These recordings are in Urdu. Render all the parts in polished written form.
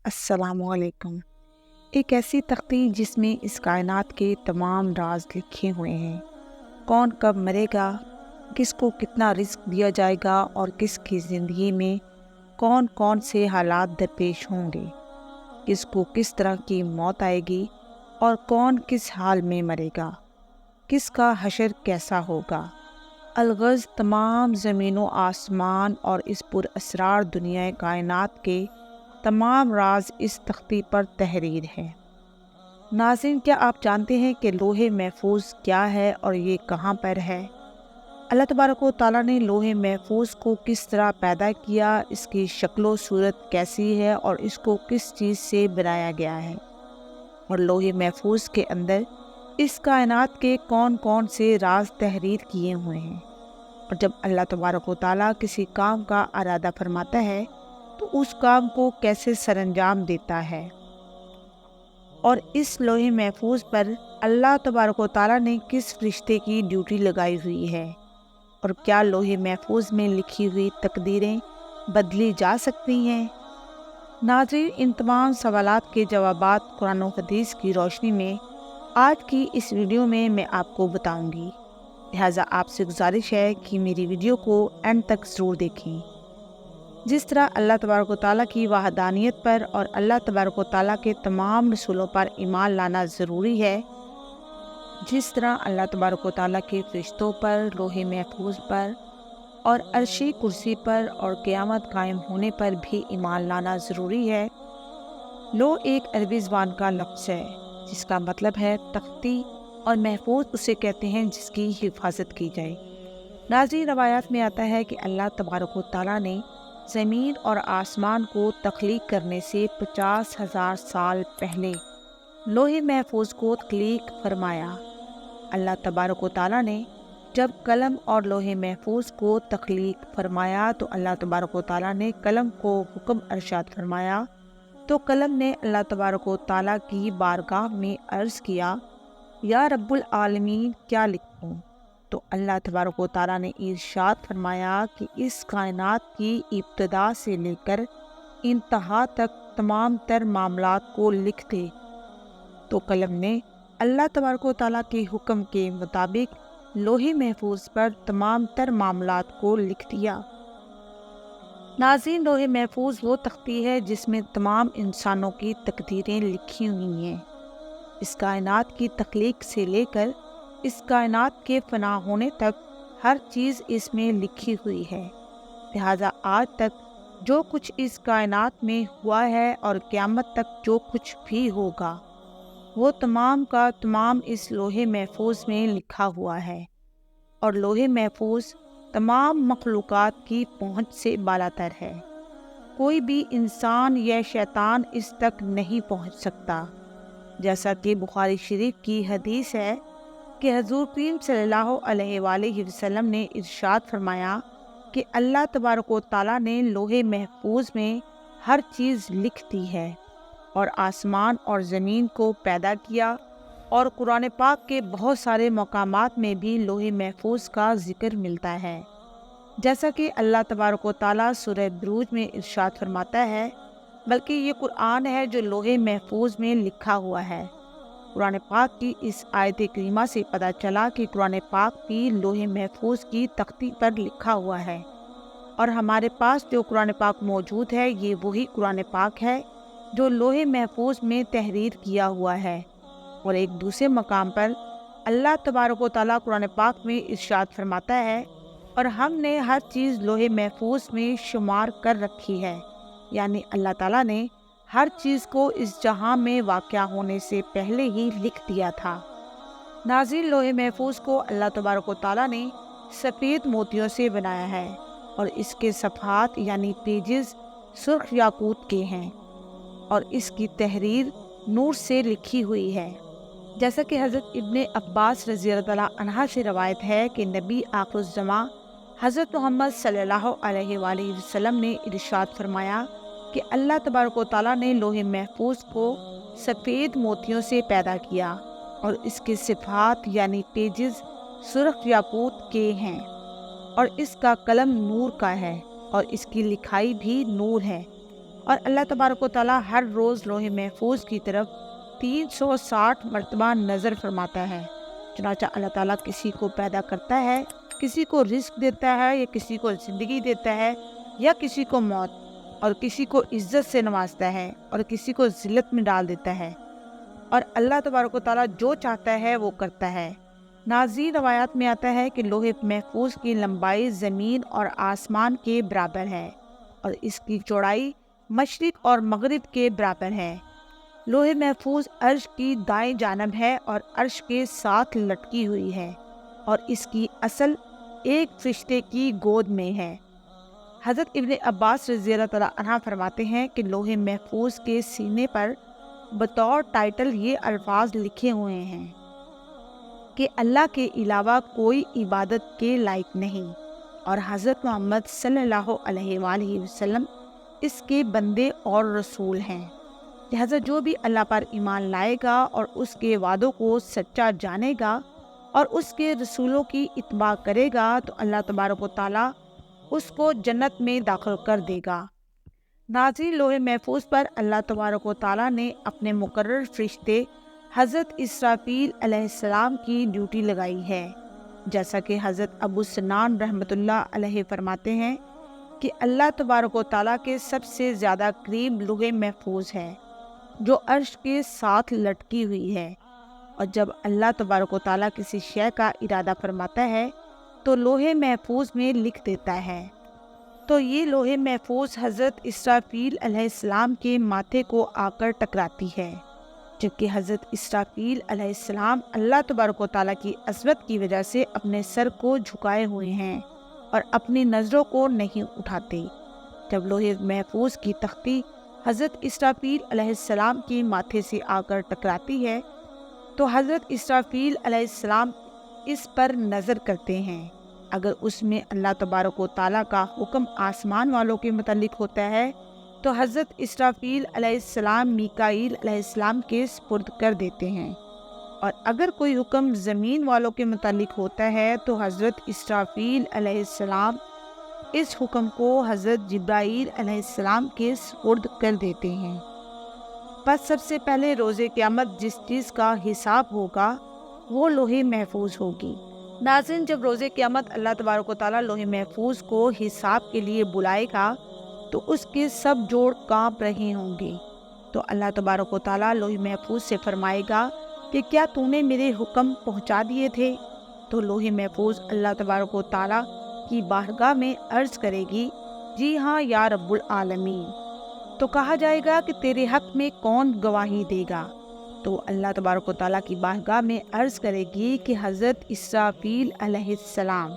السلام علیکم۔ ایک ایسی تختی جس میں اس کائنات کے تمام راز لکھے ہوئے ہیں۔ کون کب مرے گا، کس کو کتنا رزق دیا جائے گا اور کس کی زندگی میں کون کون سے حالات درپیش ہوں گے، کس کو کس طرح کی موت آئے گی اور کون کس حال میں مرے گا، کس کا حشر کیسا ہوگا۔ الغرض تمام زمین و آسمان اور اس پر اسرار دنیا کائنات کے تمام راز اس تختی پر تحریر ہے۔ ناظرین، کیا آپ جانتے ہیں کہ لوح محفوظ کیا ہے اور یہ کہاں پر ہے؟ اللہ تبارک و تعالیٰ نے لوح محفوظ کو کس طرح پیدا کیا، اس کی شکل و صورت کیسی ہے اور اس کو کس چیز سے بنایا گیا ہے، اور لوح محفوظ کے اندر اس کائنات کے کون کون سے راز تحریر کیے ہوئے ہیں، اور جب اللہ تبارک و تعالیٰ کسی کام کا ارادہ فرماتا ہے تو اس کام کو کیسے سر انجام دیتا ہے، اور اس لوح محفوظ پر اللہ تبارک و تعالیٰ نے کس فرشتے کی ڈیوٹی لگائی ہوئی ہے، اور کیا لوح محفوظ میں لکھی ہوئی تقدیریں بدلی جا سکتی ہیں؟ ناظرین، ان تمام سوالات کے جوابات قرآن و حدیث کی روشنی میں آج کی اس ویڈیو میں آپ کو بتاؤں گی، لہٰذا آپ سے گزارش ہے کہ میری ویڈیو کو اینڈ تک ضرور دیکھیں۔ جس طرح اللہ تبارک و تعالیٰ کی وحدانیت پر اور اللہ تبارک و تعالیٰ کے تمام رسولوں پر ایمان لانا ضروری ہے، جس طرح اللہ تبارک و تعالیٰ کے فرشتوں پر، لوح محفوظ پر اور عرشی کرسی پر اور قیامت قائم ہونے پر بھی ایمان لانا ضروری ہے۔ لوح ایک عربی زبان کا لفظ ہے جس کا مطلب ہے تختی، اور محفوظ اسے کہتے ہیں جس کی حفاظت کی جائے۔ ناظرین، روایات میں آتا ہے کہ اللہ تبارک و تعالیٰ نے زمین اور آسمان کو تخلیق کرنے سے 50,000 سال پہلے لوح محفوظ کو تخلیق فرمایا۔ اللہ تبارک و تعالیٰ نے جب قلم اور لوح محفوظ کو تخلیق فرمایا تو اللہ تبارک و تعالیٰ نے قلم کو حکم ارشاد فرمایا، تو قلم نے اللہ تبارک و تعالیٰ کی بارگاہ میں عرض کیا، یا رب العالمین کیا لکھوں؟ تو اللہ تبارک و تعالیٰ نے ارشاد فرمایا کہ اس کائنات کی ابتدا سے لے کر انتہا تک تمام تر معاملات کو لکھ دے۔ تو قلم نے اللہ تبارک و تعالیٰ کے حکم کے مطابق لوح محفوظ پر تمام تر معاملات کو لکھ دیا۔ ناظرین، لوح محفوظ وہ تختی ہے جس میں تمام انسانوں کی تقدیریں لکھی ہوئی ہیں۔ اس کائنات کی تخلیق سے لے کر اس کائنات کے فنا ہونے تک ہر چیز اس میں لکھی ہوئی ہے، لہٰذا آج تک جو کچھ اس کائنات میں ہوا ہے اور قیامت تک جو کچھ بھی ہوگا وہ تمام کا تمام اس لوح محفوظ میں لکھا ہوا ہے، اور لوح محفوظ تمام مخلوقات کی پہنچ سے بالاتر ہے۔ کوئی بھی انسان یا شیطان اس تک نہیں پہنچ سکتا، جیسا کہ بخاری شریف کی حدیث ہے کہ حضور کریم صلی اللہ علیہ وآلہ وسلم نے ارشاد فرمایا کہ اللہ تبارک و تعالیٰ نے لوح محفوظ میں ہر چیز لکھ دی ہے، اور آسمان اور زمین کو پیدا کیا، اور قرآن پاک کے بہت سارے مقامات میں بھی لوح محفوظ کا ذکر ملتا ہے، جیسا کہ اللہ تبارک و تعالیٰ سورہ بروج میں ارشاد فرماتا ہے، بلکہ یہ قرآن ہے جو لوح محفوظ میں لکھا ہوا ہے۔ قرآن پاک کی اس آیت کریمہ سے پتہ چلا کہ قرآن پاک بھی لوح محفوظ کی تختی پر لکھا ہوا ہے، اور ہمارے پاس جو قرآن پاک موجود ہے یہ وہی قرآن پاک ہے جو لوح محفوظ میں تحریر کیا ہوا ہے۔ اور ایک دوسرے مقام پر اللہ تبارک و تعالیٰ قرآن پاک میں ارشاد فرماتا ہے، اور ہم نے ہر چیز لوح محفوظ میں شمار کر رکھی ہے، یعنی اللہ تعالیٰ نے ہر چیز کو اس جہاں میں واقع ہونے سے پہلے ہی لکھ دیا تھا۔ ناظرین، لوح محفوظ کو اللہ تبارک و تعالیٰ نے سفید موتیوں سے بنایا ہے، اور اس کے صفحات یعنی پیجز سرخ یاقوت کے ہیں، اور اس کی تحریر نور سے لکھی ہوئی ہے، جیسا کہ حضرت ابن عباس رضی اللہ عنہ سے روایت ہے کہ نبی آخر الزماں حضرت محمد صلی اللہ علیہ وآلہ وسلم نے ارشاد فرمایا کہ اللہ تبارک و تعالیٰ نے لوح محفوظ کو سفید موتیوں سے پیدا کیا، اور اس کے صفحات یعنی پیجز سرخ یاقوت کے ہیں، اور اس کا قلم نور کا ہے، اور اس کی لکھائی بھی نور ہے، اور اللہ تبارک و تعالیٰ ہر روز لوح محفوظ کی طرف 360 مرتبہ نظر فرماتا ہے۔ چنانچہ اللہ تعالیٰ کسی کو پیدا کرتا ہے، کسی کو رزق دیتا ہے، یا کسی کو زندگی دیتا ہے، یا کسی کو موت، اور کسی کو عزت سے نوازتا ہے اور کسی کو ذلت میں ڈال دیتا ہے، اور اللہ تبارک و تعالیٰ جو چاہتا ہے وہ کرتا ہے۔ ناظرین، روایات میں آتا ہے کہ لوح محفوظ کی لمبائی زمین اور آسمان کے برابر ہے، اور اس کی چوڑائی مشرق اور مغرب کے برابر ہے۔ لوح محفوظ عرش کی دائیں جانب ہے اور عرش کے ساتھ لٹکی ہوئی ہے، اور اس کی اصل ایک فرشتے کی گود میں ہے۔ حضرت ابن عباس رضی اللہ تعالیٰ عنہ فرماتے ہیں کہ لوح محفوظ کے سینے پر بطور ٹائٹل یہ الفاظ لکھے ہوئے ہیں کہ اللہ کے علاوہ کوئی عبادت کے لائق نہیں، اور حضرت محمد صلی اللہ علیہ وآلہ وسلم اس کے بندے اور رسول ہیں۔ لہذا جو بھی اللہ پر ایمان لائے گا اور اس کے وعدوں کو سچا جانے گا اور اس کے رسولوں کی اتباع کرے گا تو اللہ تبارک و تعالیٰ اس کو جنت میں داخل کر دے گا۔ ناظرین، لوح محفوظ پر اللہ تبارک و تعالیٰ نے اپنے مقرر فرشتے حضرت اسرافیل علیہ السلام کی ڈیوٹی لگائی ہے، جیسا کہ حضرت ابو سنان رحمۃ اللہ علیہ فرماتے ہیں کہ اللہ تبارک و تعالیٰ کے سب سے زیادہ قریب لوح محفوظ ہے جو عرش کے ساتھ لٹکی ہوئی ہے، اور جب اللہ تبارک و تعالیٰ کسی شے کا ارادہ فرماتا ہے تو لوح محفوظ میں لکھ دیتا ہے۔ تو یہ لوح محفوظ حضرت اسرافیل علیہ السلام کے ماتھے کو آ کر ٹکراتی ہے، جبکہ حضرت اسرافیل علیہ السلام اللہ تبارک و تعالیٰ کی عظمت کی وجہ سے اپنے سر کو جھکائے ہوئے ہیں اور اپنی نظروں کو نہیں اٹھاتے۔ جب لوح محفوظ کی تختی حضرت اسرافیل علیہ السلام کے ماتھے سے آ کر ٹکراتی ہے تو حضرت اسرافیل علیہ السلام اس پر نظر کرتے ہیں۔ اگر اس میں اللہ تبارک و تعالیٰ کا حکم آسمان والوں کے متعلق ہوتا ہے تو حضرت اسرافیل علیہ السلام میکائیل علیہ السلام کے سپرد کر دیتے ہیں، اور اگر کوئی حکم زمین والوں کے متعلق ہوتا ہے تو حضرت اسرافیل علیہ السلام اس حکم کو حضرت جبرائیل علیہ السلام کے سپرد کر دیتے ہیں۔ پس سب سے پہلے روز قیامت جس چیز کا حساب ہوگا وہ لوح محفوظ ہوگی۔ ناظرین، جب روز قیامت اللہ تبارک و تعالیٰ لوح محفوظ کو حساب کے لیے بلائے گا تو اس کے سب جوڑ کانپ رہے ہوں گے، تو اللہ تبارک و تعالیٰ لوح محفوظ سے فرمائے گا کہ کیا تو نے میرے حکم پہنچا دیے تھے؟ تو لوح محفوظ اللہ تبارک و تعالیٰ کی بارگاہ میں عرض کرے گی، جی ہاں یا رب العالمین۔ تو کہا جائے گا کہ تیرے حق میں کون گواہی دے گا؟ تو اللہ تبارک و تعالیٰ کی بارگاہ میں عرض کرے گی کہ حضرت اسرافیل علیہ السلام۔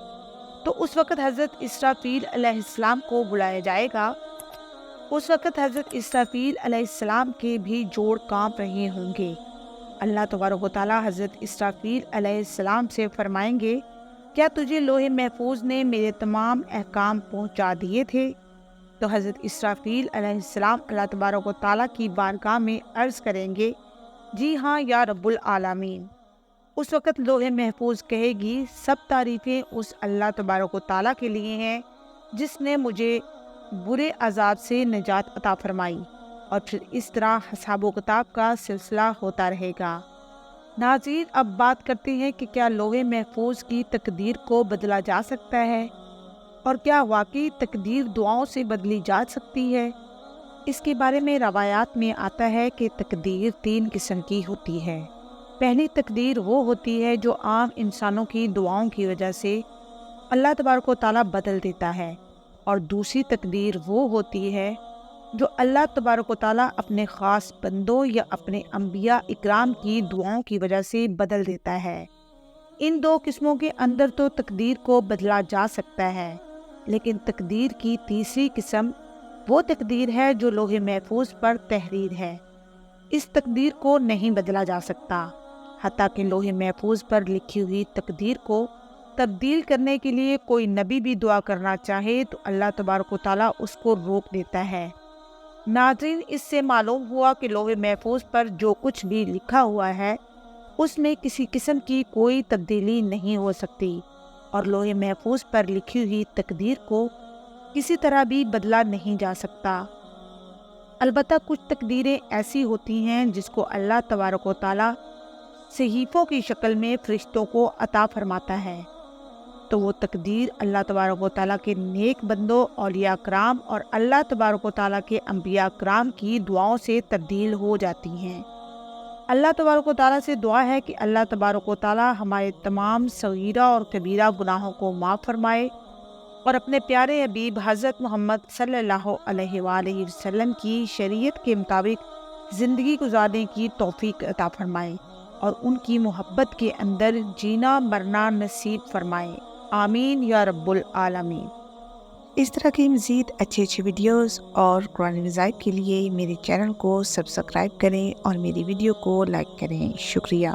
تو اس وقت حضرت اسرافیل علیہ السلام کو بلایا جائے گا۔ اس وقت حضرت اسرافیل علیہ السلام کے بھی جوڑ کانپ رہے ہوں گے۔ اللہ تبارک و تعالیٰ حضرت اسرافیل علیہ السلام سے فرمائیں گے، کیا تجھے لوح محفوظ نے میرے تمام احکام پہنچا دیے تھے؟ تو حضرت اسرافیل علیہ السلام اللہ تبارک و تعالیٰ کی بارگاہ میں عرض کریں گے، جی ہاں یا رب العالمین۔ اس وقت لوح محفوظ کہے گی، سب تعریفیں اس اللہ تبارک و تعالیٰ کے لیے ہیں جس نے مجھے برے عذاب سے نجات عطا فرمائی، اور پھر اس طرح حساب و کتاب کا سلسلہ ہوتا رہے گا۔ ناظرین، اب بات کرتے ہیں کہ کیا لوح محفوظ کی تقدیر کو بدلا جا سکتا ہے، اور کیا واقعی تقدیر دعاؤں سے بدلی جا سکتی ہے؟ اس کے بارے میں روایات میں آتا ہے کہ تقدیر 3 قسم کی ہوتی ہے۔ پہلی تقدیر وہ ہوتی ہے جو عام انسانوں کی دعاؤں کی وجہ سے اللہ تبارک و تعالیٰ بدل دیتا ہے، اور دوسری تقدیر وہ ہوتی ہے جو اللہ تبارک و تعالیٰ اپنے خاص بندوں یا اپنے انبیاء اکرام کی دعاؤں کی وجہ سے بدل دیتا ہے۔ ان 2 قسموں کے اندر تو تقدیر کو بدلا جا سکتا ہے، لیکن تقدیر کی تیسری قسم وہ تقدیر ہے جو لوح محفوظ پر تحریر ہے۔ اس تقدیر کو نہیں بدلا جا سکتا، حتیٰ کہ لوح محفوظ پر لکھی ہوئی تقدیر کو تبدیل کرنے کے لیے کوئی نبی بھی دعا کرنا چاہے تو اللہ تبارک و تعالیٰ اس کو روک دیتا ہے۔ ناظرین، اس سے معلوم ہوا کہ لوح محفوظ پر جو کچھ بھی لکھا ہوا ہے اس میں کسی قسم کی کوئی تبدیلی نہیں ہو سکتی، اور لوح محفوظ پر لکھی ہوئی تقدیر کو کسی طرح بھی بدلا نہیں جا سکتا۔ البتہ کچھ تقدیریں ایسی ہوتی ہیں جس کو اللہ تبارک و تعالیٰ صحیفوں کی شکل میں فرشتوں کو عطا فرماتا ہے، تو وہ تقدیر اللہ تبارک و تعالیٰ کے نیک بندوں، اولیاء کرام اور اللہ تبارک و تعالیٰ کے انبیاء کرام کی دعاؤں سے تبدیل ہو جاتی ہیں۔ اللہ تبارک و تعالیٰ سے دعا ہے کہ اللہ تبارک و تعالیٰ ہمارے تمام صغیرہ اور کبیرہ گناہوں کو معاف فرمائے اور اپنے پیارے حبیب حضرت محمد صلی اللہ علیہ وآلہ وسلم کی شریعت کے مطابق زندگی گزارنے کی توفیق عطا فرمائے اور ان کی محبت کے اندر جینا مرنا نصیب فرمائے، آمین یا رب العالمین۔ اس طرح کی مزید اچھی ویڈیوز اور قرآن مذاہب کے لیے میرے چینل کو سبسکرائب کریں اور میری ویڈیو کو لائک کریں۔ شکریہ۔